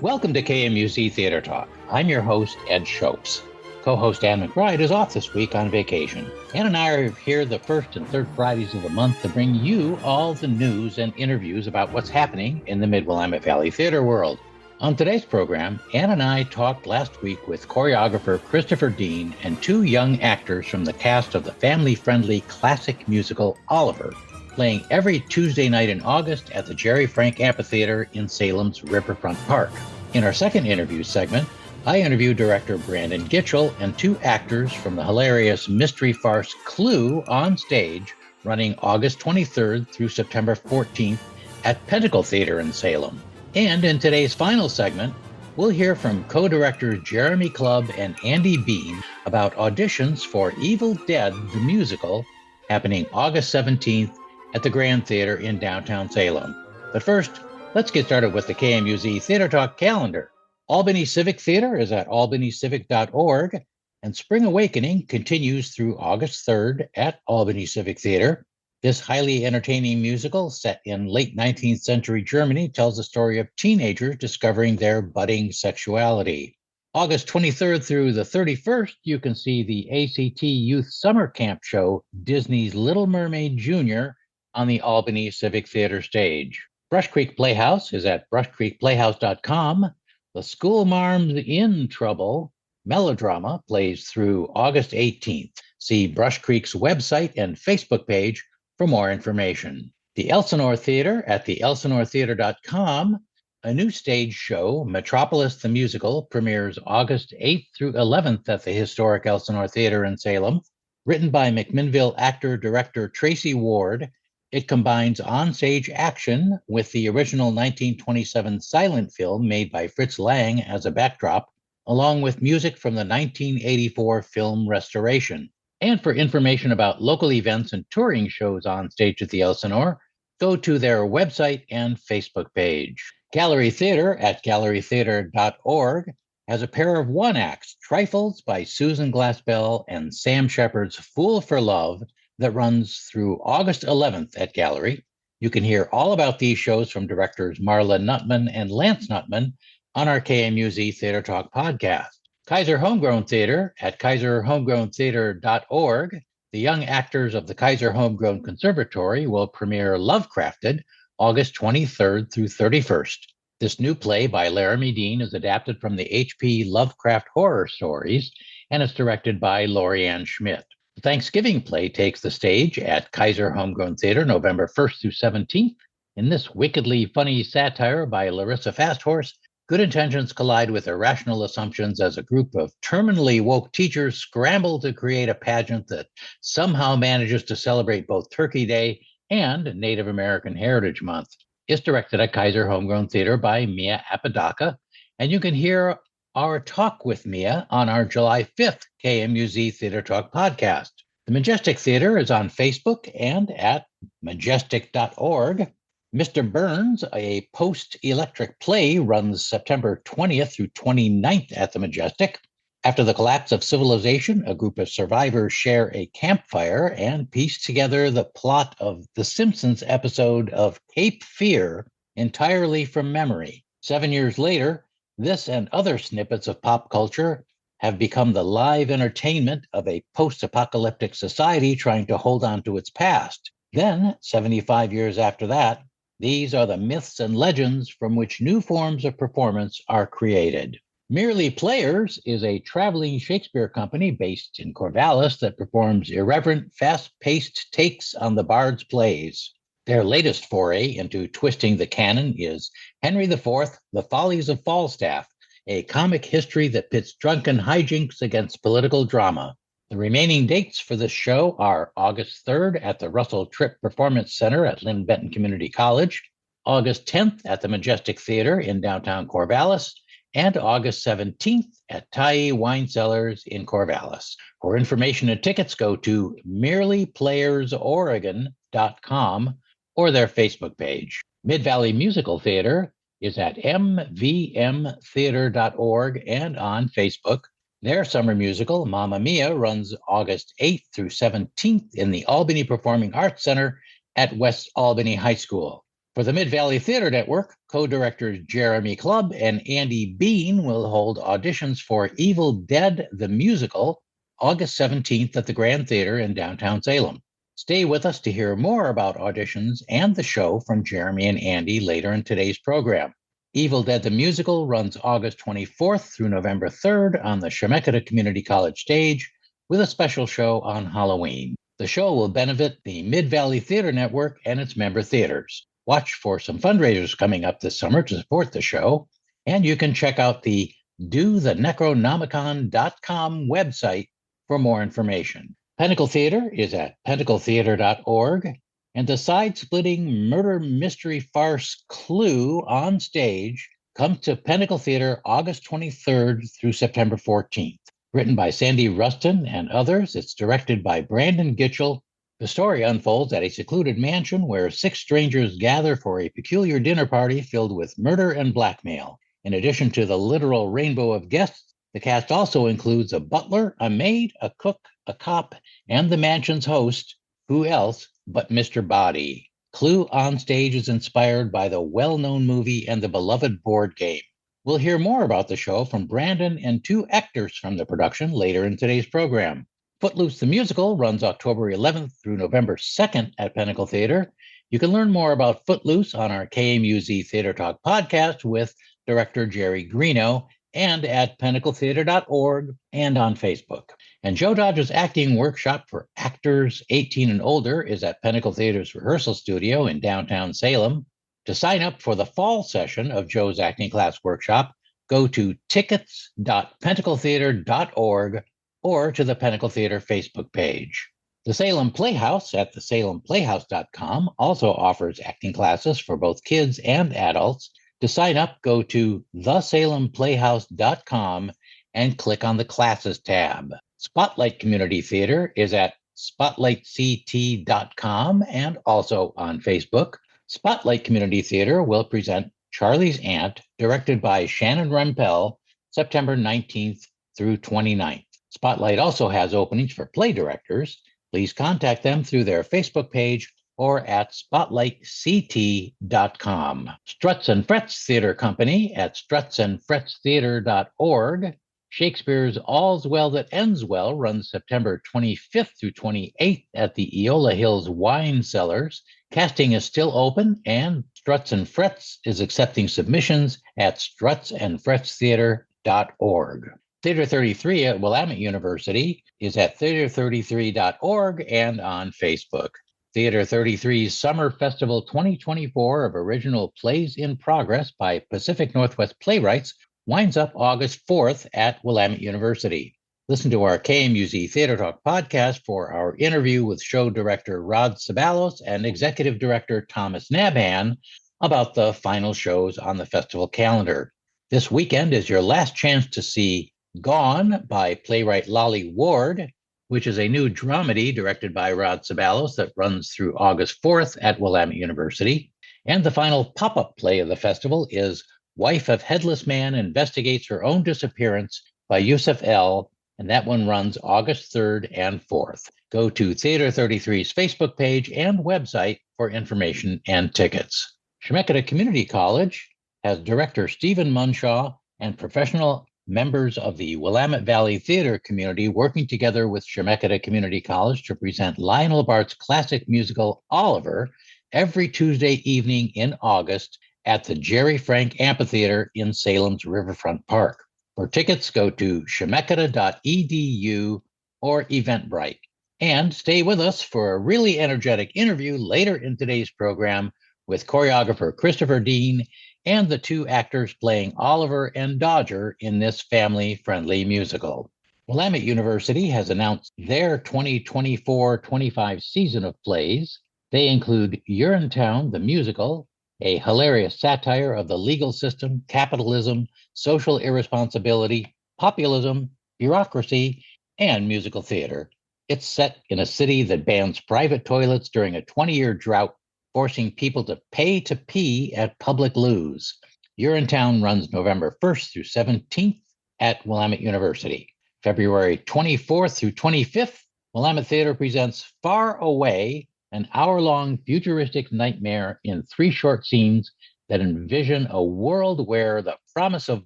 Welcome to KMUZ Theatre Talk. I'm your host, Ed Shopes. Co-host Ann McBride is off this week on vacation. Ann and I are here the first and third Fridays of the month to bring you all the news and interviews about what's happening in the Mid-Willamette Valley theater world. On today's program, Ann and I talked last week with choreographer Christopher Dean and two young actors from the cast of the family-friendly classic musical Oliver, playing every Tuesday night in August at the Gerry Frank Amphitheater in Salem's Riverfront Park. In our second interview segment, I interviewed director Brandon Gitchel and two actors from the hilarious mystery farce Clubb on stage, running August 23rd through September 14th at Pentacle Theatre in Salem. And in today's final segment, we'll hear from co-directors Jeremy Clubb and Andi Bean about auditions for Evil Dead the Musical, happening August 17th at the Grand Theatre in downtown Salem. But first, let's get started with the KMUZ Theatre Talk calendar. Albany Civic Theater is at albanycivic.org, and Spring Awakening continues through August 3rd at Albany Civic Theater. This highly entertaining musical, set in late 19th century Germany, tells the story of teenagers discovering their budding sexuality. August 23rd through the 31st, you can see the ACT Youth Summer Camp show, Disney's Little Mermaid Jr., on the Albany Civic Theater stage. Brush Creek Playhouse is at brushcreekplayhouse.com. The School Marm's in Trouble melodrama plays through August 18th. See Brush Creek's website and Facebook page for more information. The Elsinore Theater at theelsinoretheater.com. A new stage show, Metropolis the Musical, premieres August 8th through 11th at the historic Elsinore Theater in Salem. Written by McMinnville actor-director Tracy Ward, it combines onstage action with the original 1927 silent film made by Fritz Lang as a backdrop, along with music from the 1984 film restoration. And for information about local events and touring shows on stage at the Elsinore, go to their website and Facebook page. Gallery Theater at gallerytheater.org has a pair of one-acts, Trifles by Susan Glassbell and Sam Shepard's Fool for Love, that runs through August 11th at Gallery. You can hear all about these shows from directors Marla Nutman and Lance Nutman on our KMUZ Theatre Talk podcast. Kaiser Homegrown Theater at kaiserhomegrowntheater.org. The young actors of the Kaiser Homegrown Conservatory will premiere Lovecrafted August 23rd through 31st. This new play by Laramie Dean is adapted from the H.P. Lovecraft horror stories and is directed by Lorianne Schmidt. The Thanksgiving play takes the stage at Kaiser Homegrown Theater November 1st through 17th. In this wickedly funny satire by Larissa Fasthorse, good intentions collide with irrational assumptions as a group of terminally woke teachers scramble to create a pageant that somehow manages to celebrate both Turkey Day and Native American Heritage Month. It's directed at Kaiser Homegrown Theater by Mia Apodaca, and you can hear our talk with Mia on our July 5th KMUZ Theatre Talk podcast. The Majestic Theater is on Facebook and at majestic.org. Mr. Burns, a post-electric play, runs September 20th through 29th at the Majestic. After the collapse of civilization, a group of survivors share a campfire and piece together the plot of The Simpsons episode of Cape Fear entirely from memory. 7 years later, this and other snippets of pop culture have become the live entertainment of a post-apocalyptic society trying to hold on to its past. Then, 75 years after that, these are the myths and legends from which new forms of performance are created. Merely Players is a traveling Shakespeare company based in Corvallis that performs irreverent, fast-paced takes on the Bard's plays. Their latest foray into twisting the canon is Henry IV, The Follies of Falstaff, a comic history that pits drunken hijinks against political drama. The remaining dates for this show are August 3rd at the Russell Tripp Performance Center at Lynn Benton Community College, August 10th at the Majestic Theater in downtown Corvallis, and August 17th at Tyee Wine Cellars in Corvallis. For information and tickets, go to merelyplayersoregon.com or their Facebook page. Mid-Valley Musical Theater is at mvmtheater.org and on Facebook. Their summer musical, Mamma Mia, runs August 8th through 17th in the Albany Performing Arts Center at West Albany High School. For the Mid-Valley Theatre Network, co-directors Jeremy Clubb and Andi Bean will hold auditions for Evil Dead the Musical August 17th at the Grand Theatre in downtown Salem. Stay with us to hear more about auditions and the show from Jeremy and Andi later in today's program. Evil Dead the Musical runs August 24th through November 3rd on the Chemeketa Community College stage with a special show on Halloween. The show will benefit the Mid-Valley Theatre Network and its member theaters. Watch for some fundraisers coming up this summer to support the show, and you can check out the DoTheNecronomicon.com website for more information. Pentacle Theatre is at pentacletheatre.org, and the side-splitting murder mystery farce Clue Onstage comes to Pentacle Theatre August 23rd through September 14th. Written by Sandy Rustin and others, it's directed by Brandon Gitchel. The story unfolds at a secluded mansion where 6 strangers gather for a peculiar dinner party filled with murder and blackmail. In addition to the literal rainbow of guests, the cast also includes a butler, a maid, a cook, a cop, and the mansion's host. Who else but Mr. Body? Clue Onstage is inspired by the well-known movie and the beloved board game. We'll hear more about the show from Brandon and 2 actors from the production later in today's program. Footloose the Musical runs October 11th through November 2nd at Pentacle Theatre. You can learn more about Footloose on our KMUZ Theatre Talk podcast with director Jerry Greeno and at pentacletheatre.org and on Facebook. And Joe Dodge's acting workshop for actors 18 and older is at Pentacle Theatre's rehearsal studio in downtown Salem. To sign up for the fall session of Joe's acting class workshop, go to tickets.pentacletheatre.org or to the Pentacle Theatre Facebook page. The Salem Playhouse at thesalemplayhouse.com also offers acting classes for both kids and adults. To sign up, go to thesalemplayhouse.com and click on the Classes tab. Spotlight Community Theater is at spotlightct.com and also on Facebook. Spotlight Community Theater will present Charlie's Aunt, directed by Shannon Rempel, September 19th through 29th. Spotlight also has openings for play directors. Please contact them through their Facebook page or at spotlightct.com. Struts and Frets Theater Company at strutsandfretstheater.org. Shakespeare's All's Well That Ends Well runs September 25th through 28th at the Eola Hills Wine Cellars. Casting is still open, and Struts and Frets is accepting submissions at strutsandfretstheater.org. Theater 33 at Willamette University is at theater33.org and on Facebook. Theater 33's Summer Festival 2024 of Original Plays in Progress by Pacific Northwest Playwrights winds up August 4th at Willamette University. Listen to our KMUZ Theatre Talk podcast for our interview with show director Rod Ceballos and executive director Thomas Nabhan about the final shows on the festival calendar. This weekend is your last chance to see Gone by playwright Lolly Ward, which is a new dramedy directed by Rod Ceballos that runs through August 4th at Willamette University. And the final pop-up play of the festival is Wife of Headless Man Investigates Her Own Disappearance by Yusuf L., and that one runs August 3rd and 4th. Go to Theater 33's Facebook page and website for information and tickets. Chemeketa Community College has director Stephen Munshaw and professional members of the Willamette Valley Theater community working together with Chemeketa Community College to present Lionel Bart's classic musical Oliver every Tuesday evening in August at the Gerry Frank Amphitheater in Salem's Riverfront Park. For tickets, go to chemeketa.edu or Eventbrite. And stay with us for a really energetic interview later in today's program with choreographer Christopher Dean and the 2 actors playing Oliver and Dodger in this family-friendly musical. Willamette University has announced their 2024-25 season of plays. They include Urinetown, the musical, a hilarious satire of the legal system, capitalism, social irresponsibility, populism, bureaucracy, and musical theater. It's set in a city that bans private toilets during a 20-year drought, forcing people to pay to pee at public loos. Urinetown runs November 1st through 17th at Willamette University. February 24th through 25th, Willamette Theater presents Far Away, an hour-long futuristic nightmare in 3 short scenes that envision a world where the promise of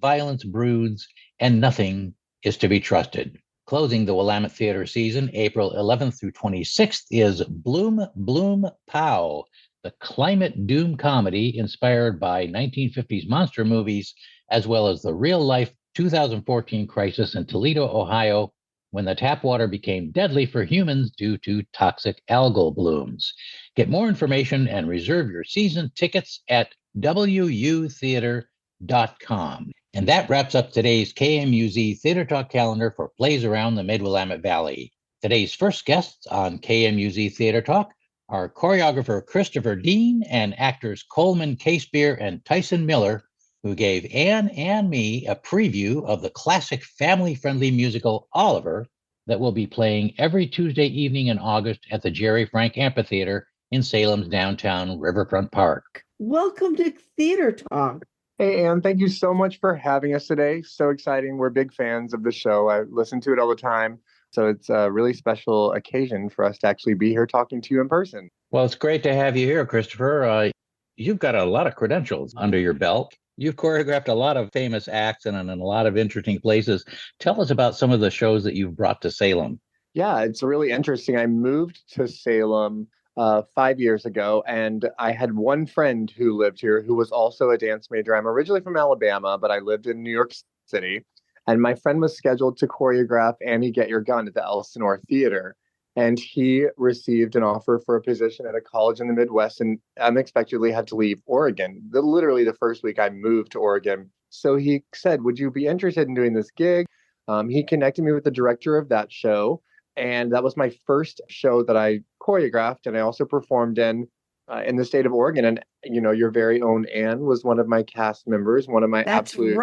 violence broods and nothing is to be trusted. Closing the Willamette Theater season, April 11th through 26th, is Bloom, Bloom, Pow, the climate doom comedy inspired by 1950s monster movies, as well as the real-life 2014 crisis in Toledo, Ohio, when the tap water became deadly for humans due to toxic algal blooms. Get more information and reserve your season tickets at wutheater.com. And that wraps up today's KMUZ Theatre Talk calendar for plays around the Mid-Willamette Valley. Today's first guests on KMUZ Theatre Talk are choreographer Christopher Dean and actors Coleman, Casebeer, and Tyson Miller, who gave Anne and me a preview of the classic family-friendly musical Oliver that will be playing every Tuesday evening in August at the Gerry Frank Amphitheater in Salem's downtown Riverfront Park. Welcome to Theater Talk. Hey, Anne, thank you so much for having us today. So exciting. We're big fans of the show. I listen to it all the time. So it's a really special occasion for us to actually be here talking to you in person. Well, it's great to have you here, Christopher. You've got a lot of credentials under your belt. You've choreographed a lot of famous acts and in a lot of interesting places. Tell us about some of the shows that you've brought to Salem. Yeah, it's really interesting. I moved to Salem 5 years ago, and I had one friend who lived here who was also a dance major. I'm originally from Alabama, but I lived in New York City, and my friend was scheduled to choreograph Andi Get Your Gun at the Allison Theater, and he received an offer for a position at a college in the Midwest and unexpectedly had to leave Oregon. Literally the first week I moved to Oregon. So he said, would you be interested in doing this gig? He connected me with the director of that show. And that was my first show that I choreographed, and I also performed in the state of Oregon. And, you know, your very own Anne was one of my cast members, one of my absolute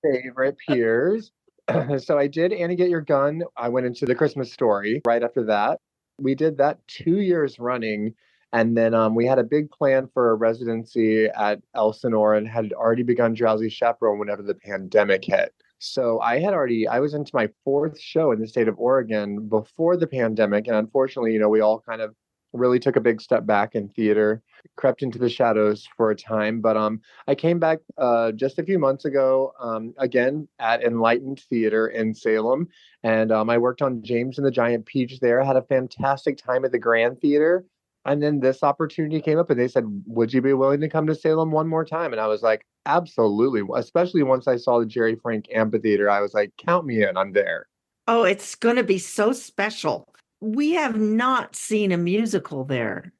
favorite peers. So I did Andi Get Your Gun. I went into The Christmas Story right after that. We did that 2 years running. And then we had a big plan for a residency at Elsinore and had already begun Drowsy Chaperone whenever the pandemic hit. So I was into my 4th show in the state of Oregon before the pandemic. And unfortunately, you know, we all kind of really took a big step back in theater, crept into the shadows for a time. But I came back just a few months ago, again, at Enlightened Theater in Salem. And I worked on James and the Giant Peach there. I had a fantastic time at the Grand Theater. And then this opportunity came up and they said, would you be willing to come to Salem one more time? And I was like, absolutely. Especially once I saw the Gerry Frank Amphitheater, I was like, count me in, I'm there. Oh, it's going to be so special. We have not seen a musical there.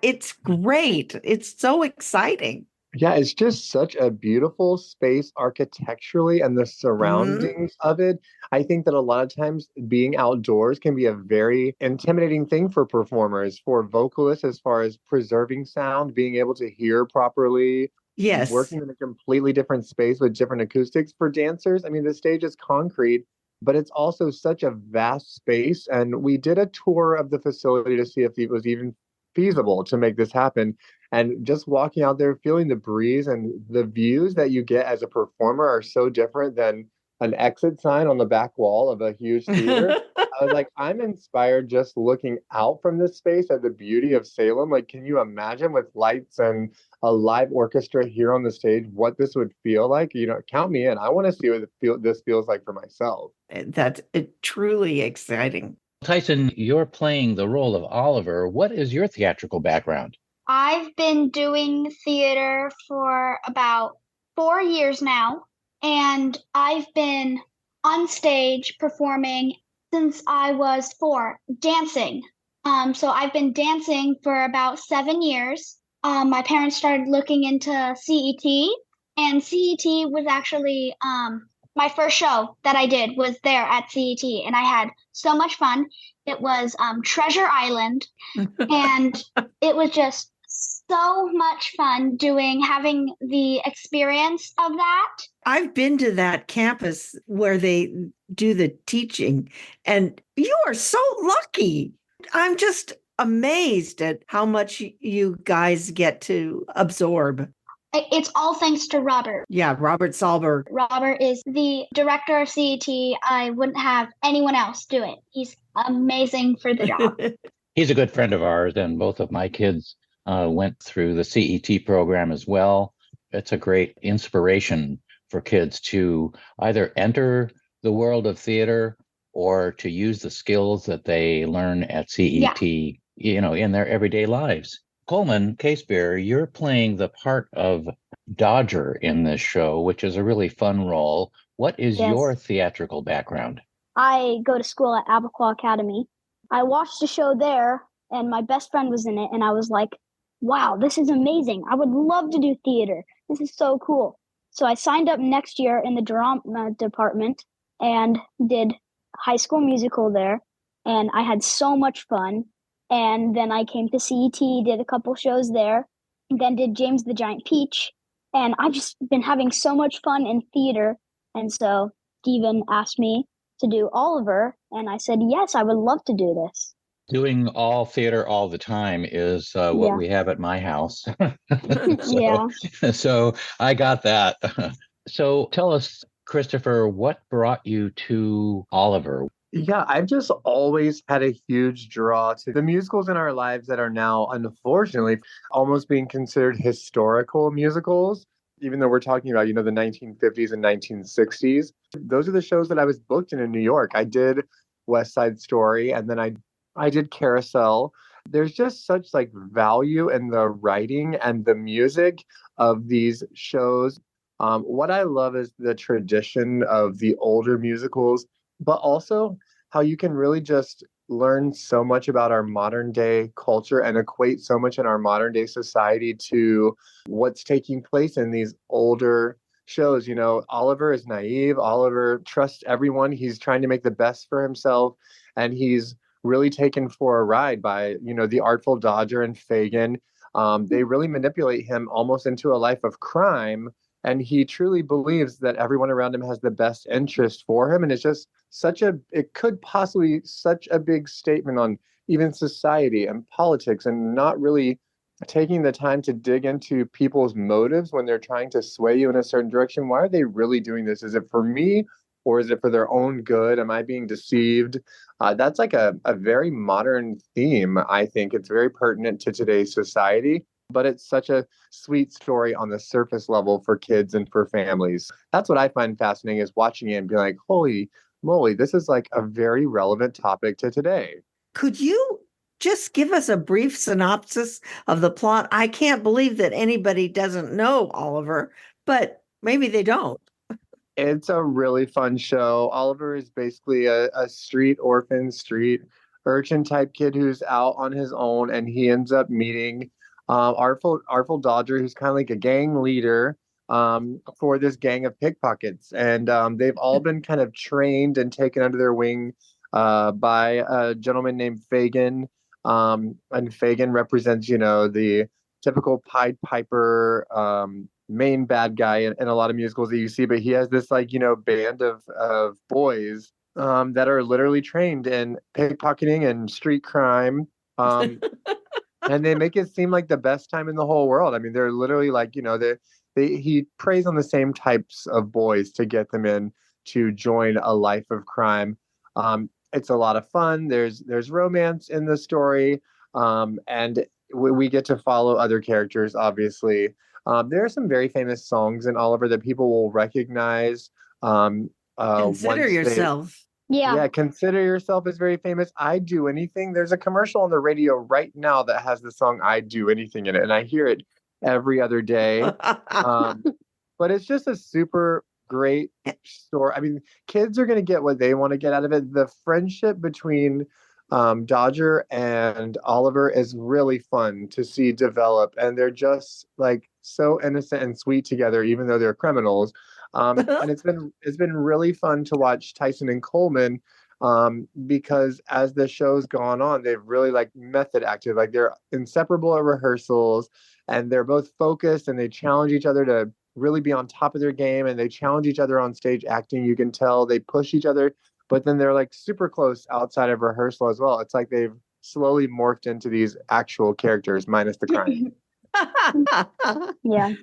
It's great. It's so exciting. Yeah, it's just such a beautiful space architecturally and the surroundings of it. I think that a lot of times being outdoors can be a very intimidating thing for performers, for vocalists, as far as preserving sound, being able to hear properly. Yes. Working in a completely different space with different acoustics for dancers. I mean, the stage is concrete, but it's also such a vast space. And we did a tour of the facility to see if it was even feasible to make this happen. And just walking out there, feeling the breeze and the views that you get as a performer are so different than an exit sign on the back wall of a huge theater. I was like, I'm inspired just looking out from this space at the beauty of Salem. Like, can you imagine with lights and a live orchestra here on the stage, what this would feel like? You know, count me in. I want to see what this feels like for myself. That's truly exciting. Tyson, you're playing the role of Oliver. What is your theatrical background? I've been doing theater for about 4 years now, and I've been on stage performing since I was 4, dancing. So I've been dancing for about 7 years. My parents started looking into CET, and CET was actually my first show that I did was there at CET, and I had so much fun. It was Treasure Island, and it was just so much fun having the experience of that. I've been to that campus where they do the teaching, and you are so lucky. I'm just amazed at how much you guys get to absorb. It's all thanks to Robert. Yeah, Robert Salberg. Robert is the director of CET. I wouldn't have anyone else do it. He's amazing for the job. He's a good friend of ours, and both of my kids went through the CET program as well. It's a great inspiration for kids to either enter the world of theater or to use the skills that they learn at CET, in their everyday lives. Coleman, Casebeer, you're playing the part of Dodger in this show, which is a really fun role. What is your theatrical background? I go to school at Aberclaw Academy. I watched the show there, and my best friend was in it, and I was like, wow, this is amazing. I would love to do theater. This is so cool. So I signed up next year in the drama department and did High School Musical there, and I had so much fun. And then I came to CET, did a couple shows there, and then did James the Giant Peach, and I've just been having so much fun in theater. And so Steven asked me to do Oliver, and I said, yes, I would love to do this. Doing all theater all the time is what we have at my house. So I got that. So tell us, Christopher, what brought you to Oliver? Yeah, I've just always had a huge draw to the musicals in our lives that are now, unfortunately, almost being considered historical musicals, even though we're talking about, the 1950s and 1960s. Those are the shows that I was booked in New York. I did West Side Story, and then I did Carousel. There's just such value in the writing and the music of these shows. What I love is the tradition of the older musicals, but also how you can really just learn so much about our modern day culture and equate so much in our modern day society to what's taking place in these older shows. Oliver is naive. Oliver trusts everyone. He's trying to make the best for himself, and he's really taken for a ride by, the Artful Dodger and Fagin. They really manipulate him almost into a life of crime. And he truly believes that everyone around him has the best interest for him. And it's just it could possibly such a big statement on even society and politics, and not really taking the time to dig into people's motives when they're trying to sway you in a certain direction. Why are they really doing this? Is it for me, or is it for their own good? Am I being deceived? That's a very modern theme. I think it's very pertinent to today's society. But it's such a sweet story on the surface level for kids and for families. That's what I find fascinating, is watching it and being like, holy moly, this is a very relevant topic to today. Could you just give us a brief synopsis of the plot? I can't believe that anybody doesn't know Oliver, but maybe they don't. It's a really fun show. Oliver is basically a street orphan, street urchin type kid who's out on his own, and he ends up meeting Artful Dodger, who's kind of like a gang leader for this gang of pickpockets. And they've all been kind of trained and taken under their wing by a gentleman named Fagin. And Fagin represents, the typical Pied Piper main bad guy in a lot of musicals that you see. But he has this band of boys that are literally trained in pickpocketing and street crime. And they make it seem like the best time in the whole world. I mean, they're literally he preys on the same types of boys to get them in to join a life of crime. It's a lot of fun. There's romance in the story, and we get to follow other characters, obviously. There are some very famous songs in Oliver that people will recognize. Consider yourself. Yeah, Consider Yourself is very famous. I'd Do Anything. There's a commercial on the radio right now that has the song I'd Do Anything in it, and I hear it every other day. But it's just a super great story. I mean, kids are going to get what they want to get out of it. The friendship between Dodger and Oliver is really fun to see develop, and they're just so innocent and sweet together, even though they're criminals. And it's been really fun to watch Tyson and Coleman, because as the show's gone on, they've really method acted. They're inseparable at rehearsals, and they're both focused, and they challenge each other to really be on top of their game, and they challenge each other on stage acting. You can tell they push each other, but then they're super close outside of rehearsal as well. It's like they've slowly morphed into these actual characters minus the crime. Yeah.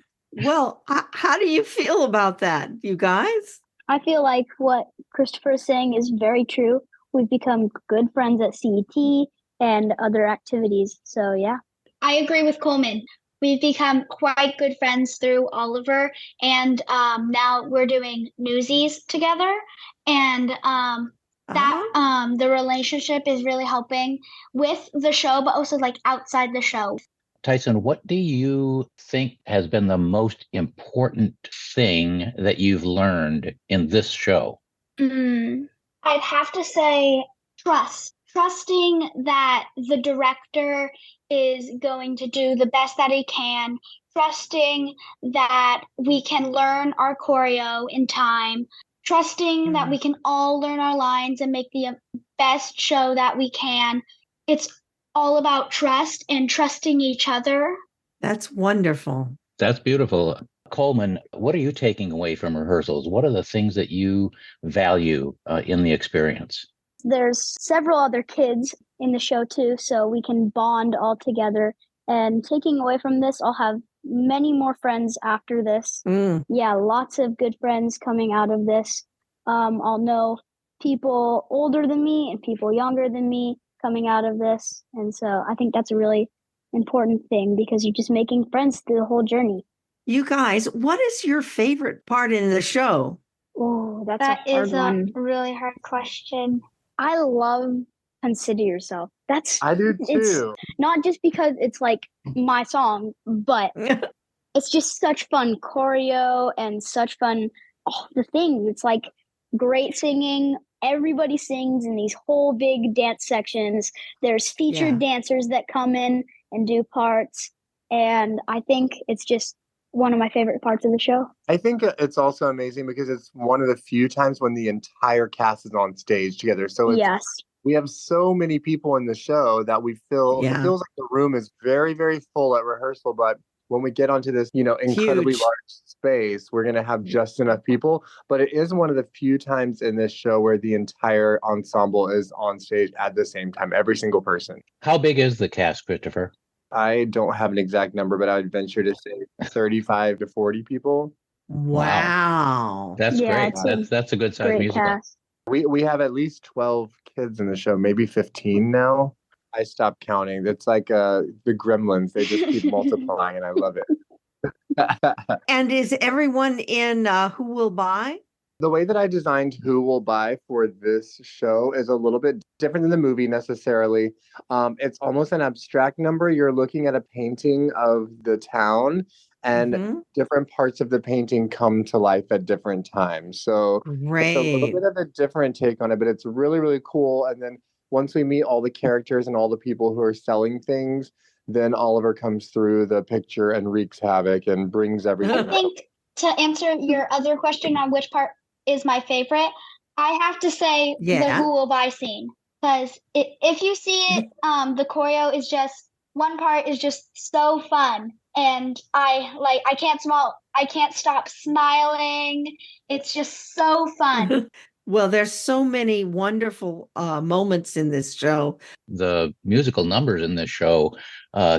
Well, how do you feel about that, you guys? I feel like what Christopher is saying is very true. We've become good friends at CET, and other activities. So yeah. I agree with Coleman. We've become quite good friends through Oliver, and now we're doing Newsies together, and the relationship is really helping with the show, but also like outside the show. Tyson, what do you think has been the most important thing that you've learned in this show? I'd have to say trust. Trusting that the director is going to do the best that he can. Trusting that we can learn our choreo in time. Trusting that we can all learn our lines and make the best show that we can. It's all about trust and trusting each other. That's wonderful. That's beautiful. Coleman, what are you taking away from rehearsals? What are the things that you value in the experience? There's several other kids in the show too, so we can bond all together. And taking away from this, I'll have many more friends after this. Yeah, lots of good friends coming out of this. I'll know people older than me and people younger than me coming out of this. And so I think that's a really important thing because you're just making friends through the whole journey. You guys, what is your favorite part in the show? Oh, That a hard is one. a really hard question. I love Consider Yourself. I do too. It's not just because it's like my song, but it's just such fun choreo and such fun. The things. It's like great singing. Everybody sings in these whole big dance sections. There's featured dancers that come in and do parts. And I think it's just one of my favorite parts of the show. I think it's also amazing because it's one of the few times when the entire cast is on stage together. So we have so many people in the show that we feel it feels like the room is very, very full at rehearsal. But when we get onto this, incredibly large space, we're going to have just enough people. But it is one of the few times in this show where the entire ensemble is on stage at the same time, every single person. How big is the cast, Christopher? I don't have an exact number, but I would venture to say 35 to 40 people. Wow. That's great. That's a good size musical. Cast. We have at least 12 kids in the show, maybe 15 now. I stopped counting. It's like the Gremlins. They just keep multiplying, and I love it. And is everyone in Who Will Buy? The way that I designed Who Will Buy for this show is a little bit different than the movie necessarily. It's almost an abstract number. You're looking at a painting of the town, and different parts of the painting come to life at different times. So it's a little bit of a different take on it, but it's really, really cool. And then once we meet all the characters and all the people who are selling things, then Oliver comes through the picture and wreaks havoc and brings everything. I think to answer your other question on which part is my favorite, I have to say the Who Will Buy scene. Because if you see it, the choreo is just, one part is just so fun. And I can't stop smiling. It's just so fun. Well, there's so many wonderful moments in this show. The musical numbers in this show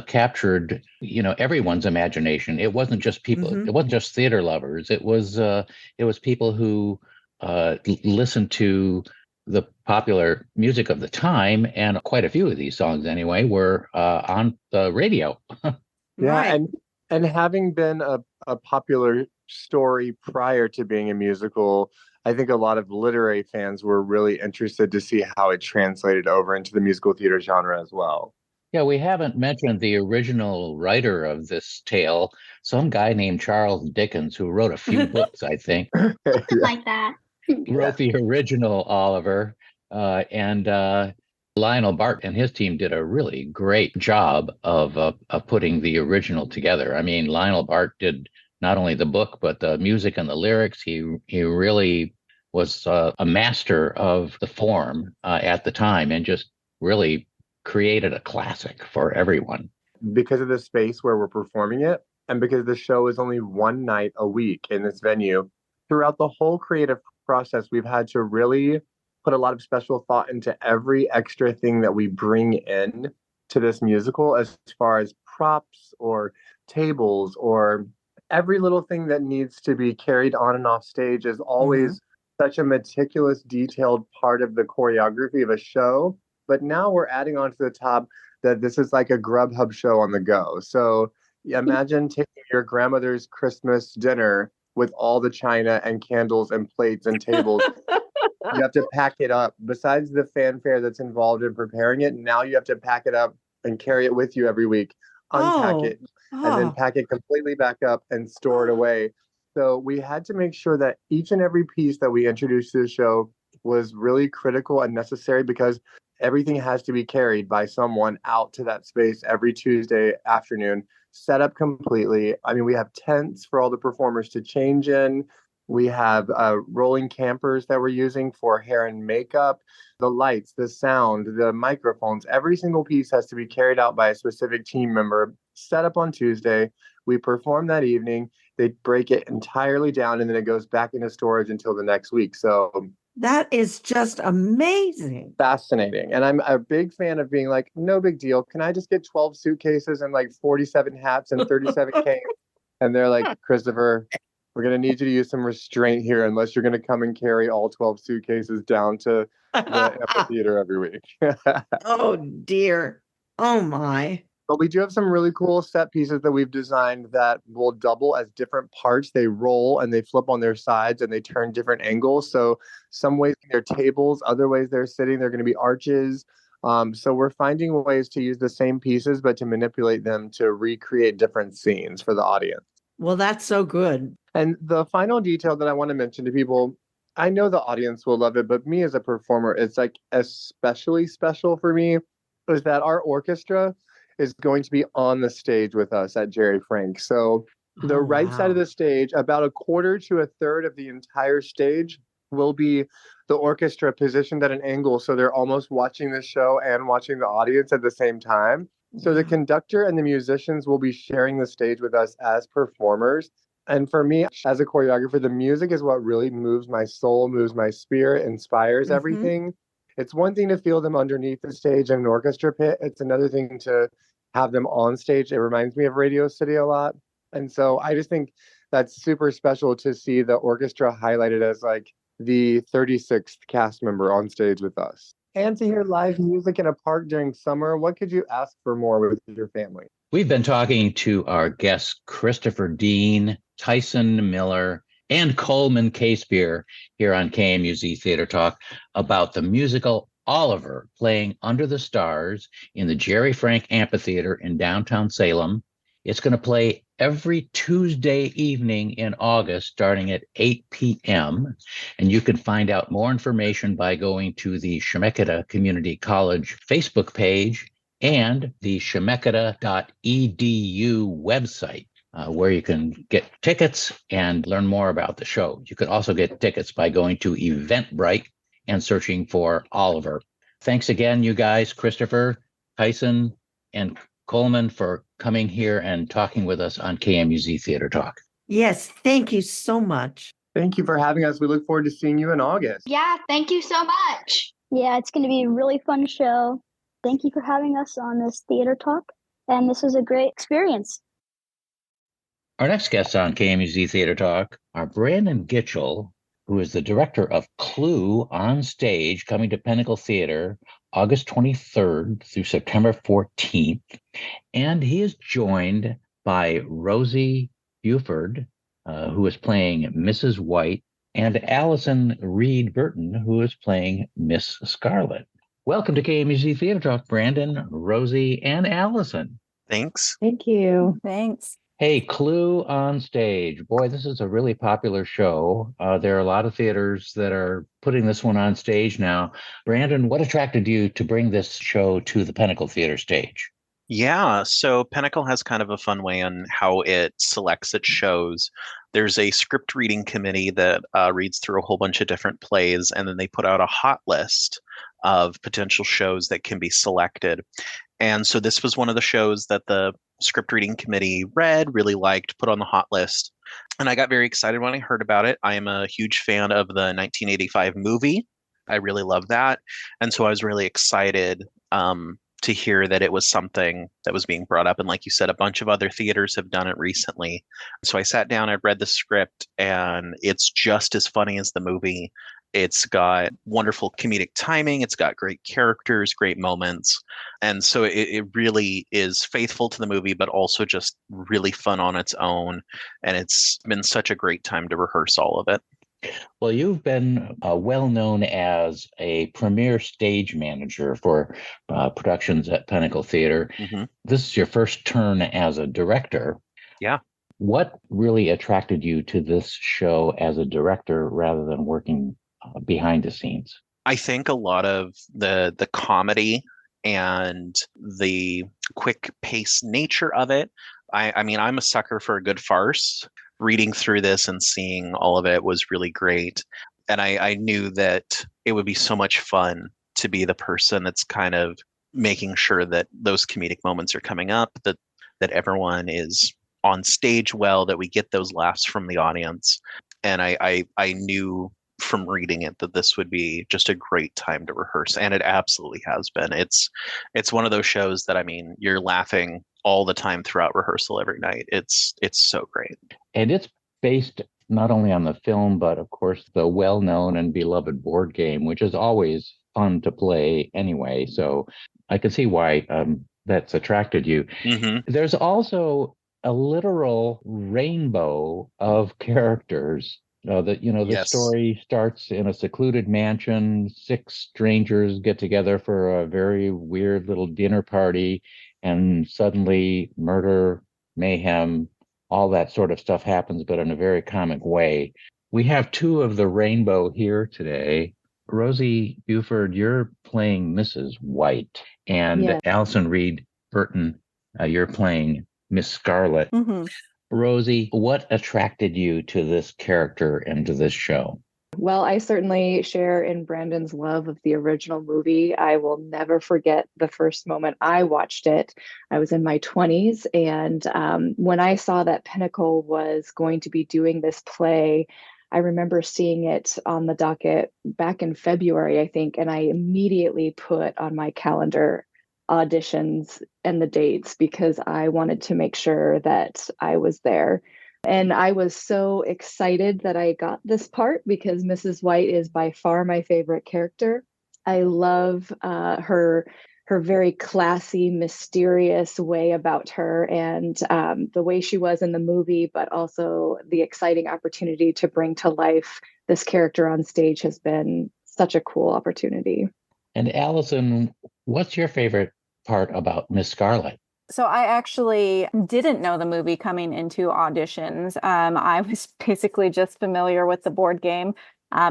captured, everyone's imagination. It wasn't just people. It wasn't just theater lovers. It was people who listened to the popular music of the time, and quite a few of these songs, anyway, were on the radio. Yeah, and having been a popular story prior to being a musical, I think a lot of literary fans were really interested to see how it translated over into the musical theater genre as well. Yeah, we haven't mentioned the original writer of this tale, some guy named Charles Dickens, who wrote a few books, I think. Like that. Wrote the original Oliver, and Lionel Bart and his team did a really great job of putting the original together. I mean, Lionel Bart did not only the book, but the music and the lyrics. He really was a master of the form at the time, and just really created a classic for everyone. Because of the space where we're performing it, and because the show is only one night a week in this venue, throughout the whole creative process, we've had to really put a lot of special thought into every extra thing that we bring in to this musical, as far as props or tables or every little thing that needs to be carried on and off stage is always such a meticulous, detailed part of the choreography of a show But now we're adding on to the top that this is like a Grubhub show on the go. So imagine taking your grandmother's Christmas dinner with all the china and candles and plates and tables. You have to pack it up. Besides the fanfare that's involved in preparing it, now you have to pack it up and carry it with you every week, unpack it, and then pack it completely back up and store it away. So we had to make sure that each and every piece that we introduced to the show was really critical and necessary, because everything has to be carried by someone out to that space every Tuesday afternoon, set up completely. I mean, we have tents for all the performers to change in. We have rolling campers that we're using for hair and makeup, the lights, the sound, the microphones. Every single piece has to be carried out by a specific team member, set up on Tuesday. We perform that evening. They break it entirely down, and then it goes back into storage until the next week. So that is just amazing. Fascinating. And I'm a big fan of being like, no big deal. Can I just get 12 suitcases and like 47 hats and 37 canes? And they're like, Christopher, we're going to need you to use some restraint here unless you're going to come and carry all 12 suitcases down to the amphitheater every week. Oh, dear. Oh, my. But we do have some really cool set pieces that we've designed that will double as different parts. They roll and they flip on their sides and they turn different angles. So some ways they're tables, other ways they're sitting, they're going to be arches. So we're finding ways to use the same pieces, but to manipulate them to recreate different scenes for the audience. Well, that's so good. And the final detail that I want to mention to people, I know the audience will love it, but me as a performer, it's like especially special for me, is that our orchestra is going to be on the stage with us at Gerry Frank. So the right side of the stage, about a quarter to a third of the entire stage will be the orchestra positioned at an angle. So they're almost watching the show and watching the audience at the same time. So the conductor and the musicians will be sharing the stage with us as performers. And for me, as a choreographer, the music is what really moves my soul, moves my spirit, inspires everything. It's one thing to feel them underneath the stage in an orchestra pit. It's another thing to have them on stage. It reminds me of Radio City a lot. And so I just think that's super special to see the orchestra highlighted as like the 36th cast member on stage with us. And to hear live music in a park during summer, what could you ask for more with your family? We've been talking to our guests, Christopher Dean, Tyson Miller, and Coleman Casebeer here on KMUZ Theatre Talk about the musical Oliver playing under the stars in the Gerry Frank Amphitheater in downtown Salem. It's going to play every Tuesday evening in August, starting at 8 p.m. And you can find out more information by going to the Chemeketa Community College Facebook page and the chemeketa.edu website. Where you can get tickets and learn more about the show. You can also get tickets by going to Eventbrite and searching for Oliver. Thanks again, you guys, Christopher, Tyson, and Coleman, for coming here and talking with us on KMUZ Theatre Talk. Yes, thank you so much. Thank you for having us. We look forward to seeing you in August. Yeah, thank you so much. Yeah, it's going to be a really fun show. Thank you for having us on this Theatre Talk. And this was a great experience. Our next guests on KMUZ Theatre Talk are Brandon Gitchel, who is the director of Clue on Stage, coming to Pentacle Theatre August 23rd through September 14th. And he is joined by Rosie Beuford, who is playing Mrs. White, and Allison Reid Burton, who is playing Miss Scarlet. Welcome to KMUZ Theatre Talk, Brandon, Rosie, and Allison. Thanks. Thank you. Thanks. Hey, Clue on Stage. Boy, this is a really popular show. There are a lot of theaters that are putting this one on stage now. Brandon, what attracted you to bring this show to the Pentacle Theatre stage? Yeah, so Pentacle has kind of a fun way on how it selects its shows. There's a script reading committee that reads through a whole bunch of different plays, and then they put out a hot list of potential shows that can be selected. And so this was one of the shows that the script reading committee read, really liked, put on the hot list. And I got very excited when I heard about it. I am a huge fan of the 1985 movie. I really love that. And so I was really excited to hear that it was something that was being brought up. And like you said, a bunch of other theaters have done it recently. So I sat down, I read the script, and it's just as funny as the movie. It's got wonderful comedic timing. It's got great characters, great moments. And so it really is faithful to the movie, but also just really fun on its own. And it's been such a great time to rehearse all of it. Well, you've been well known as a premier stage manager for productions at Pentacle Theatre. Mm-hmm. This is your first turn as a director. Yeah. What really attracted you to this show as a director rather than working behind the scenes? I think a lot of the comedy and the quick pace nature of it. I mean, I'm a sucker for a good farce. Reading through this and seeing all of it was really great. And I knew that it would be so much fun to be the person that's kind of making sure that those comedic moments are coming up, that everyone is on stage well, that we get those laughs from the audience. And I knew from reading it that this would be just a great time to rehearse. And it absolutely has been. It's one of those shows that, I mean, you're laughing all the time throughout rehearsal every night. It's so great. And it's based not only on the film, but of course the well-known and beloved board game, which is always fun to play anyway. So I can see why that's attracted you. Mm-hmm. There's also a literal rainbow of characters. The Yes. story starts in a secluded mansion. 6 strangers get together for a very weird little dinner party, and suddenly murder, mayhem, all that sort of stuff happens, but in a very comic way. We have 2 of the rainbow here today. Rosie Beuford, you're playing Mrs. White, and Yes. Allison Reid Burton, you're playing Miss Scarlet. Mm-hmm. Rosie, what attracted you to this character and to this show? Well, I certainly share in Brandon's love of the original movie. I will never forget the first moment I watched it. I was in my 20s, and when I saw that Pentacle was going to be doing this play, I remember seeing it on the docket back in February, I think, and I immediately put on my calendar auditions and the dates because I wanted to make sure that I was there. And I was so excited that I got this part because Mrs. White is by far my favorite character. I love her very classy, mysterious way about her, and the way she was in the movie, but also the exciting opportunity to bring to life this character on stage has been such a cool opportunity. And Allison, what's your favorite part about Miss Scarlet? So I actually didn't know the movie coming into auditions. I was basically just familiar with the board game.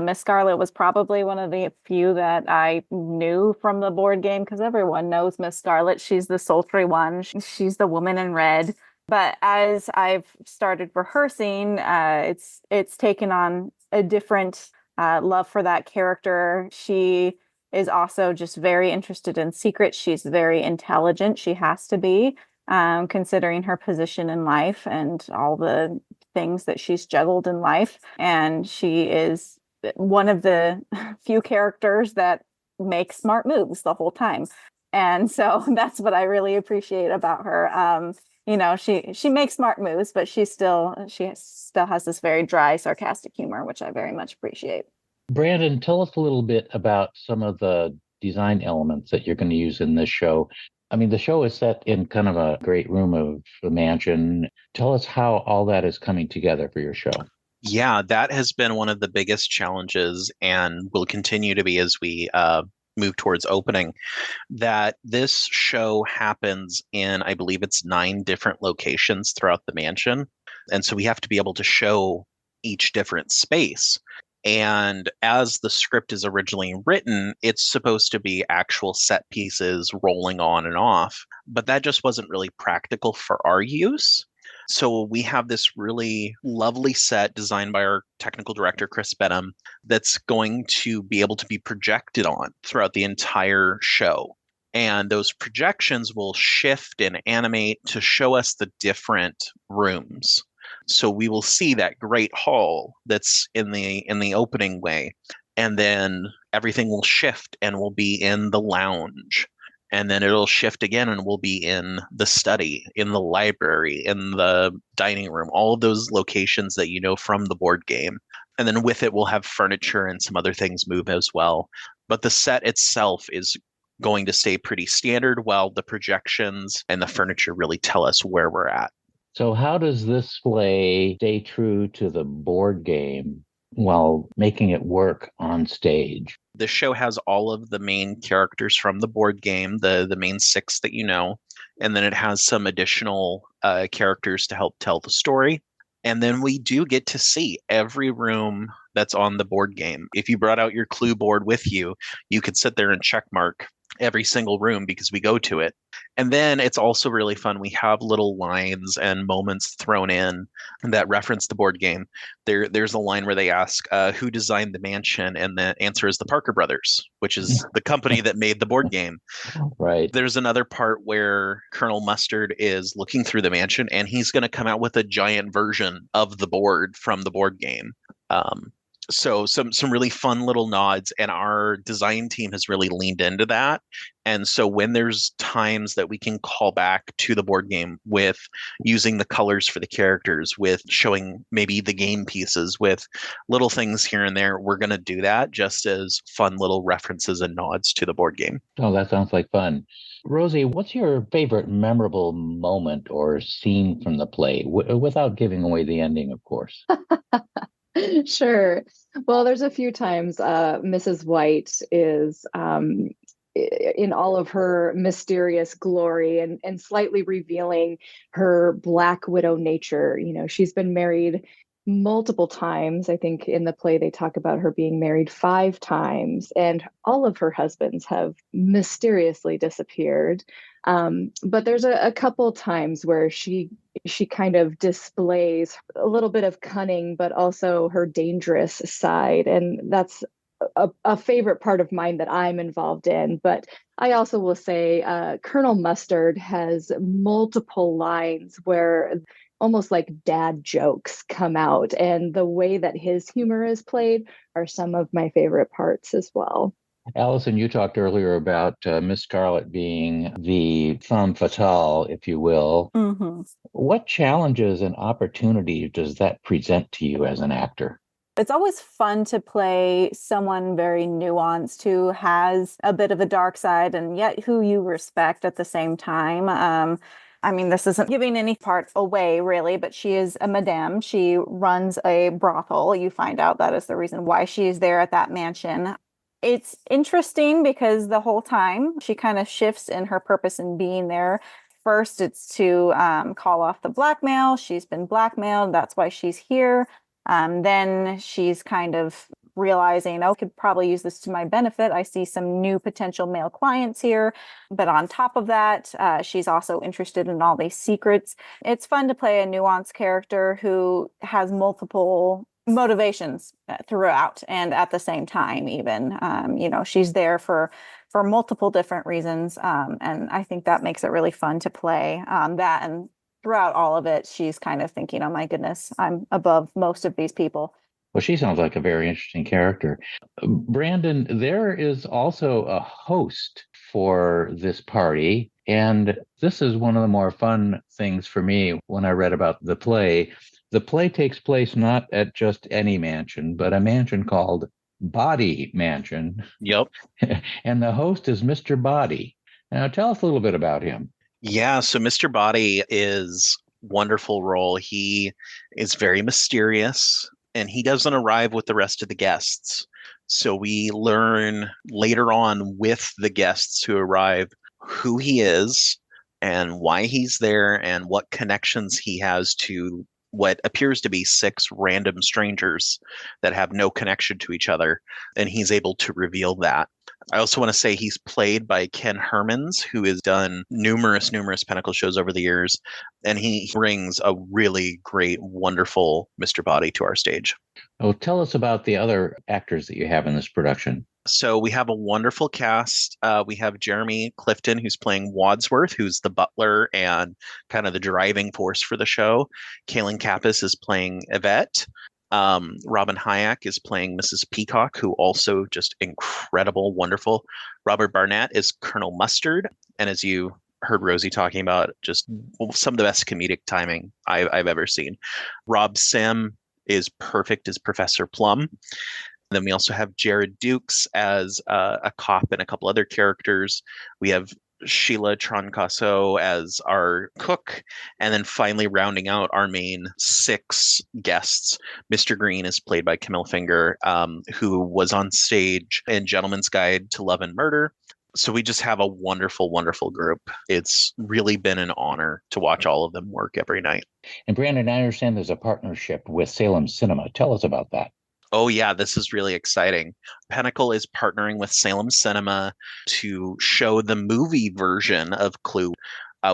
Miss Scarlet was probably one of the few that I knew from the board game because everyone knows Miss Scarlet. She's the sultry one. She's the woman in red. But as I've started rehearsing, it's taken on a different love for that character. She is also just very interested in secrets. She's very intelligent. She has to be, considering her position in life and all the things that she's juggled in life. And she is one of the few characters that make smart moves the whole time. And so that's what I really appreciate about her. She makes smart moves, but she still has this very dry, sarcastic humor, which I very much appreciate. Brandon, tell us a little bit about some of the design elements that you're going to use in this show. I mean, the show is set in kind of a great room of the mansion. Tell us how all that is coming together for your show. Yeah, that has been one of the biggest challenges and will continue to be as we move towards opening. That this show happens in, I believe it's 9 different locations throughout the mansion. And so we have to be able to show each different space. And as the script is originally written, it's supposed to be actual set pieces rolling on and off, but that just wasn't really practical for our use. So we have this really lovely set designed by our technical director, Chris Benham, that's going to be able to be projected on throughout the entire show. And those projections will shift and animate to show us the different rooms. So we will see that great hall that's in the opening way, and then everything will shift and we'll be in the lounge, and then it'll shift again and we'll be in the study, in the library, in the dining room, all of those locations that you know from the board game. And then with it, we'll have furniture and some other things move as well. But the set itself is going to stay pretty standard, while the projections and the furniture really tell us where we're at. So how does this play stay true to the board game while making it work on stage? The show has all of the main characters from the board game, the main 6 that you know, and then it has some additional characters to help tell the story. And then we do get to see every room that's on the board game. If you brought out your clue board with you, you could sit there and check mark every single room because we go to it. And then it's also really fun. We have little lines and moments thrown in that reference the board game. There's a line where they ask, who designed the mansion? And the answer is the Parker Brothers, which is the company that made the board game. Right. There's another part where Colonel Mustard is looking through the mansion and he's going to come out with a giant version of the board from the board game. So some really fun little nods, and our design team has really leaned into that. And so when there's times that we can call back to the board game with using the colors for the characters, with showing maybe the game pieces, with little things here and there, we're going to do that just as fun little references and nods to the board game. Oh, that sounds like fun. Rosie, what's your favorite memorable moment or scene from the play, without giving away the ending, of course? Sure. Well, there's a few times Mrs. White is in all of her mysterious glory and slightly revealing her Black Widow nature. You know, she's been married multiple times. I think in the play they talk about her being married 5 times, and all of her husbands have mysteriously disappeared. But there's a couple times where she kind of displays a little bit of cunning, but also her dangerous side. And that's a favorite part of mine that I'm involved in. But I also will say Colonel Mustard has multiple lines where almost like dad jokes come out. And the way that his humor is played are some of my favorite parts as well. Allison, you talked earlier about Miss Scarlet being the femme fatale, if you will. Mm-hmm. What challenges and opportunities does that present to you as an actor? It's always fun to play someone very nuanced who has a bit of a dark side and yet who you respect at the same time. I mean, this isn't giving any part away, really, but she is a madame. She runs a brothel. You find out that is the reason why she is there at that mansion. It's interesting because the whole time she kind of shifts in her purpose in being there. First, it's to call off the blackmail. She's been blackmailed. That's why she's here. Then she's kind of realizing, I could probably use this to my benefit. I see some new potential male clients here. But on top of that, she's also interested in all these secrets. It's fun to play a nuanced character who has multiple motivations throughout and at the same time even. She's there for multiple different reasons. And I think that makes it really fun to play that. And throughout all of it, she's kind of thinking, oh my goodness, I'm above most of these people. Well, she sounds like a very interesting character. Brandon, there is also a host for this party. And this is one of the more fun things for me when I read about the play. The play takes place not at just any mansion, but a mansion called Body Mansion. Yep. And the host is Mr. Body. Now, tell us a little bit about him. Yeah, so Mr. Body is wonderful role. He is very mysterious, and he doesn't arrive with the rest of the guests. So we learn later on with the guests who arrive who he is and why he's there and what connections he has to what appears to be 6 random strangers that have no connection to each other. And he's able to reveal that. I also want to say he's played by Ken Hermans, who has done numerous Pentacle shows over the years. And he brings a really great, wonderful Mr. Body to our stage. Oh, tell us about the other actors that you have in this production. So we have a wonderful cast. We have Jeremy Clifton, who's playing Wadsworth, who's the butler and kind of the driving force for the show. Kaylin Kappas is playing Yvette. Robin Hayek is playing Mrs. Peacock, who also just incredible, wonderful. Robert Barnett is Colonel Mustard. And as you heard Rosie talking about, just some of the best comedic timing I've ever seen. Rob Sim is perfect as Professor Plum. Then we also have Jared Dukes as a cop and a couple other characters. We have Sheila Troncaso as our cook. And then finally rounding out our main 6 guests, Mr. Green is played by Camille Finger, who was on stage in Gentleman's Guide to Love and Murder. So we just have a wonderful, wonderful group. It's really been an honor to watch all of them work every night. And Brandon, I understand there's a partnership with Salem Cinema. Tell us about that. Oh, yeah, this is really exciting. Pentacle is partnering with Salem Cinema to show the movie version of Clubb,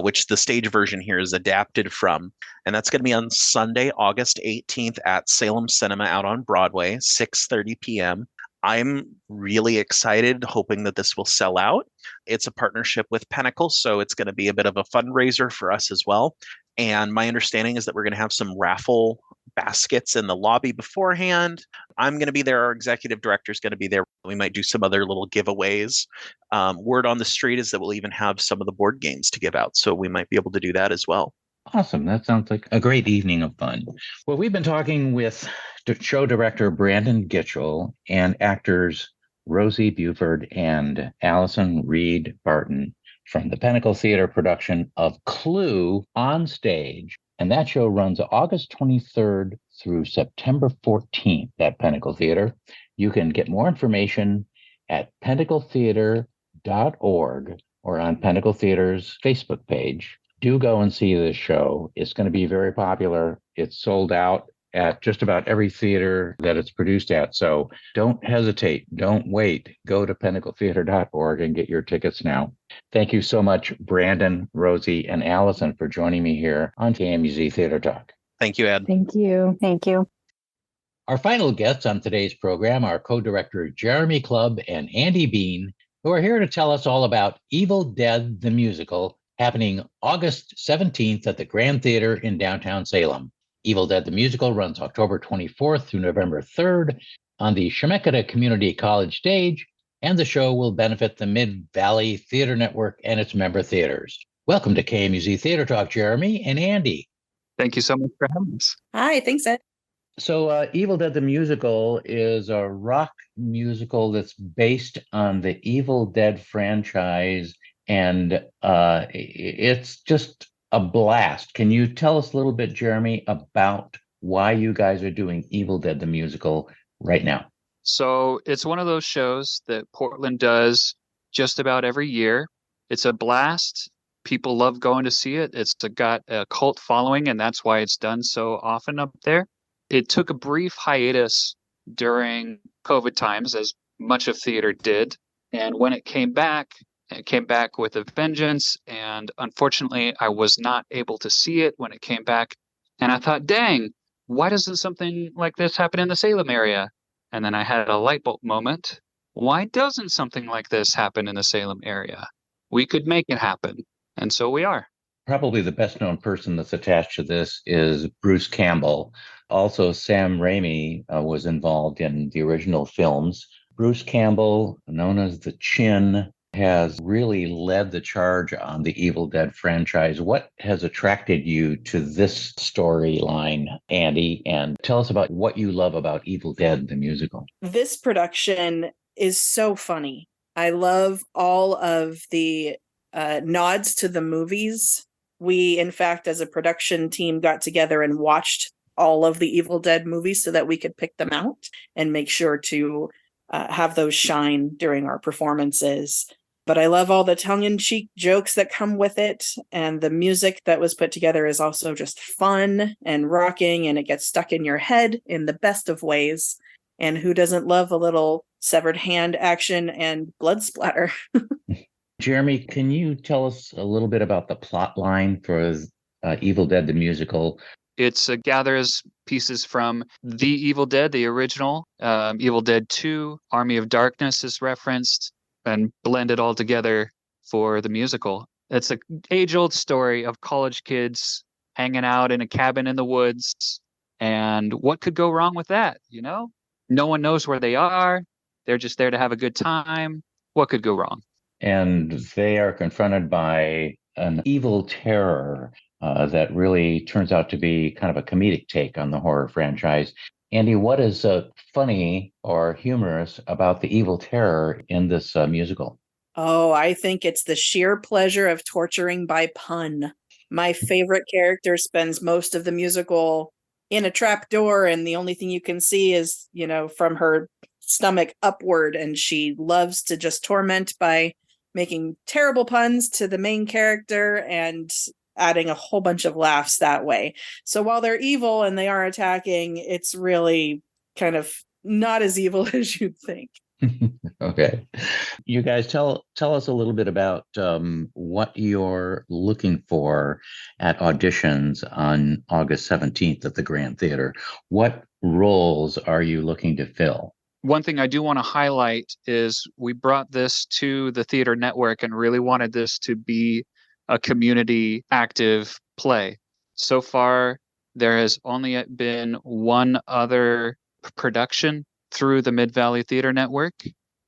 which the stage version here is adapted from. And that's going to be on Sunday, August 18th at Salem Cinema out on Broadway, 6:30 p.m. I'm really excited, hoping that this will sell out. It's a partnership with Pentacle, so it's going to be a bit of a fundraiser for us as well. And my understanding is that we're going to have some raffle baskets in the lobby beforehand. I'm going to be there. Our executive director is going to be there. We might do some other little giveaways. Word on the street is that we'll even have some of the board games to give out. So we might be able to do that as well. Awesome. That sounds like a great evening of fun. Well, we've been talking with show director Brandon Gitchel and actors Rosie Beuford and Allison Reid Burton from the Pentacle Theatre production of Clue Onstage. And that show runs August 23rd through September 14th at Pentacle Theatre. You can get more information at pentacletheater.org or on Pentacle Theatre's Facebook page. Do go and see this show. It's going to be very popular. It's sold out at just about every theater that it's produced at. So don't hesitate. Don't wait. Go to pentacletheater.org and get your tickets now. Thank you so much, Brandon, Rosie, and Allison, for joining me here on KMUZ Theatre Talk. Thank you, Ed. Thank you. Thank you. Our final guests on today's program are co-director Jeremy Clubb and Andi Bean, who are here to tell us all about Evil Dead the Musical, happening August 17th at the Grand Theater in downtown Salem. Evil Dead the Musical runs October 24th through November 3rd on the Chemeketa Community College stage, and the show will benefit the Mid-Valley Theater Network and its member theaters. Welcome to KMUZ Theatre Talk, Jeremy and Andi. Thank you so much for having us. Hi, thanks, Ed. So Evil Dead the Musical is a rock musical that's based on the Evil Dead franchise, and it's just a blast. Can you tell us a little bit, Jeremy, about why you guys are doing Evil Dead the Musical right now? So it's one of those shows that Portland does just about every year. It's a blast. People love going to see it. It's got a cult following, and that's why it's done so often up there. It took a brief hiatus during COVID times, as much of theater did. And when it came back with a vengeance. And unfortunately, I was not able to see it when it came back. And I thought, dang, why doesn't something like this happen in the Salem area? And then I had a light bulb moment. Why doesn't something like this happen in the Salem area? We could make it happen. And so we are. Probably the best known person that's attached to this is Bruce Campbell. Also, Sam Raimi was involved in the original films. Bruce Campbell, known as the Chin, has really led the charge on the Evil Dead franchise. What has attracted you to this storyline, Andi? And tell us about what you love about Evil Dead, the musical. This production is so funny. I love all of the nods to the movies. We, in fact, as a production team, got together and watched all of the Evil Dead movies so that we could pick them out and make sure to have those shine during our performances. But I love all the tongue-in-cheek jokes that come with it. And the music that was put together is also just fun and rocking, and it gets stuck in your head in the best of ways. And who doesn't love a little severed hand action and blood splatter? Jeremy, can you tell us a little bit about the plot line for Evil Dead the Musical? It gathers pieces from The Evil Dead, the original, Evil Dead 2, Army of Darkness is referenced, and blended all together for the musical. It's an age-old story of college kids hanging out in a cabin in the woods. And what could go wrong with that, you know? No one knows where they are. They're just there to have a good time. What could go wrong? And they are confronted by an evil terror. that really turns out to be kind of a comedic take on the horror franchise. Andi, what is funny or humorous about the evil terror in this musical? Oh, I think it's the sheer pleasure of torturing by pun. My favorite character spends most of the musical in a trap door, and the only thing you can see is, from her stomach upward, and she loves to just torment by making terrible puns to the main character and adding a whole bunch of laughs that way. So while they're evil and they are attacking, it's really kind of not as evil as you'd think. Okay. You guys tell us a little bit about what you're looking for at auditions on August 17th at the Grand Theater. What roles are you looking to fill? One thing I do want to highlight is we brought this to the theater network and really wanted this to be a community active play. So far, there has only been one other production through the Mid-Valley Theater Network,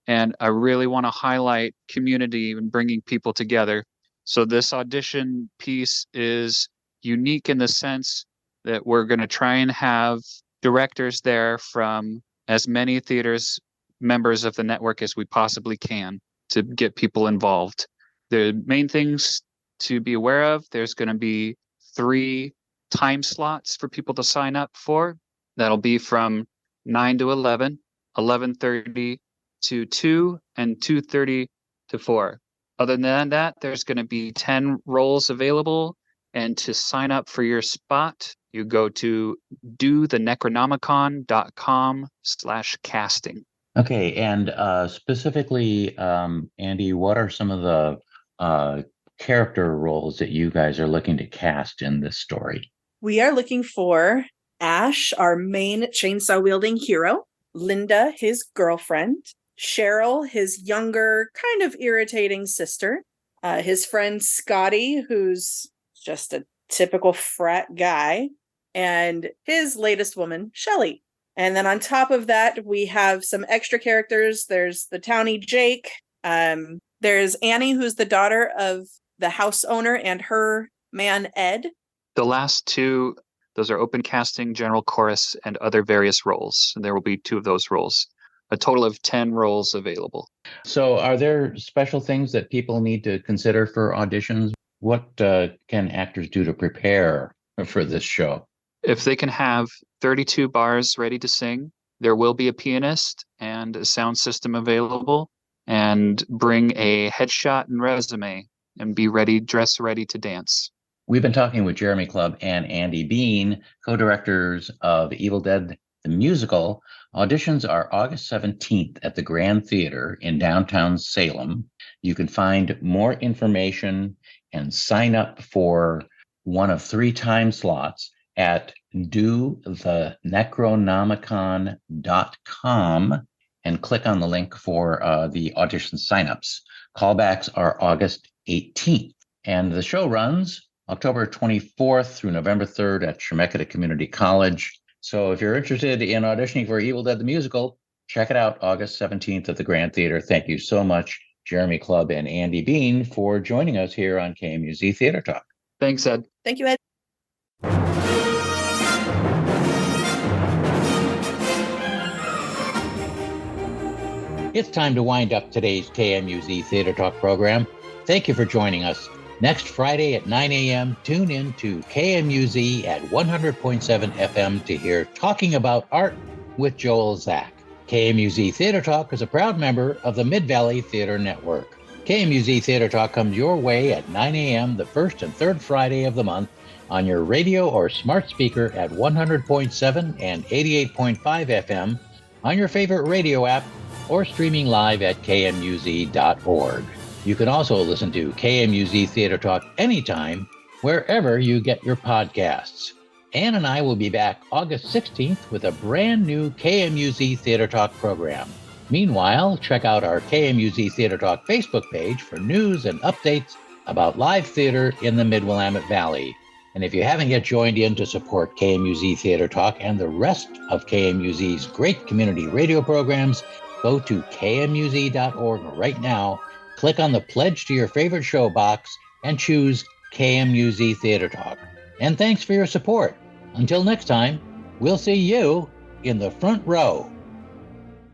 and I really want to highlight community and bringing people together. So this audition piece is unique in the sense that we're going to try and have directors there from as many theaters, members of the network as we possibly can to get people involved. The main things to be aware of, there's going to be 3 time slots for people to sign up for. That'll be from 9 to 11, 11:30 to 2, and 2:30 to 4. Other than that, there's going to be 10 roles available. And to sign up for your spot, you go to dothenecronomicon.com/casting. Okay, and specifically, Andi, what are some of the character roles that you guys are looking to cast in this story? We are looking for Ash, our main chainsaw-wielding hero, Linda, his girlfriend, Cheryl, his younger, kind of irritating sister, his friend Scotty, who's just a typical frat guy, and his latest woman, Shelley. And then on top of that, we have some extra characters. There's the townie Jake. There's Annie, who's the daughter of the house owner, and her man, Ed. The last 2, those are open casting, general chorus, and other various roles. And there will be 2 of those roles. A total of 10 roles available. So are there special things that people need to consider for auditions? What can actors do to prepare for this show? If they can have 32 bars ready to sing, there will be a pianist and a sound system available, and bring a headshot and resume and be ready, dress ready to dance. We've been talking with Jeremy Clubb and Andi Bean, co-directors of Evil Dead the Musical. Auditions are August 17th at the Grand Theater in downtown Salem. You can find more information and sign up for one of 3 time slots at dothenecronomicon.com and click on the link for the audition signups. Callbacks are August 18th. And the show runs October 24th through November 3rd at Chemeketa Community College. So if you're interested in auditioning for Evil Dead the Musical, check it out August 17th at the Grand Theater. Thank you so much, Jeremy Clubb and Andi Bean, for joining us here on KMUZ Theatre Talk. Thanks, Ed. Thank you, Ed. It's time to wind up today's KMUZ Theatre Talk program. Thank you for joining us. Next Friday at 9 a.m., tune in to KMUZ at 100.7 FM to hear Talking About Art with Joel Zach. KMUZ Theatre Talk is a proud member of the Mid-Valley Theatre Network. KMUZ Theatre Talk comes your way at 9 a.m. the first and third Friday of the month on your radio or smart speaker at 100.7 and 88.5 FM, on your favorite radio app, or streaming live at kmuz.org. You can also listen to KMUZ Theatre Talk anytime, wherever you get your podcasts. Ann and I will be back August 16th with a brand new KMUZ Theatre Talk program. Meanwhile, check out our KMUZ Theatre Talk Facebook page for news and updates about live theater in the Mid-Willamette Valley. And if you haven't yet joined in to support KMUZ Theatre Talk and the rest of KMUZ's great community radio programs, go to kmuz.org right now, click on the Pledge to Your Favorite Show box, and choose KMUZ Theatre Talk. And thanks for your support. Until next time, we'll see you in the front row.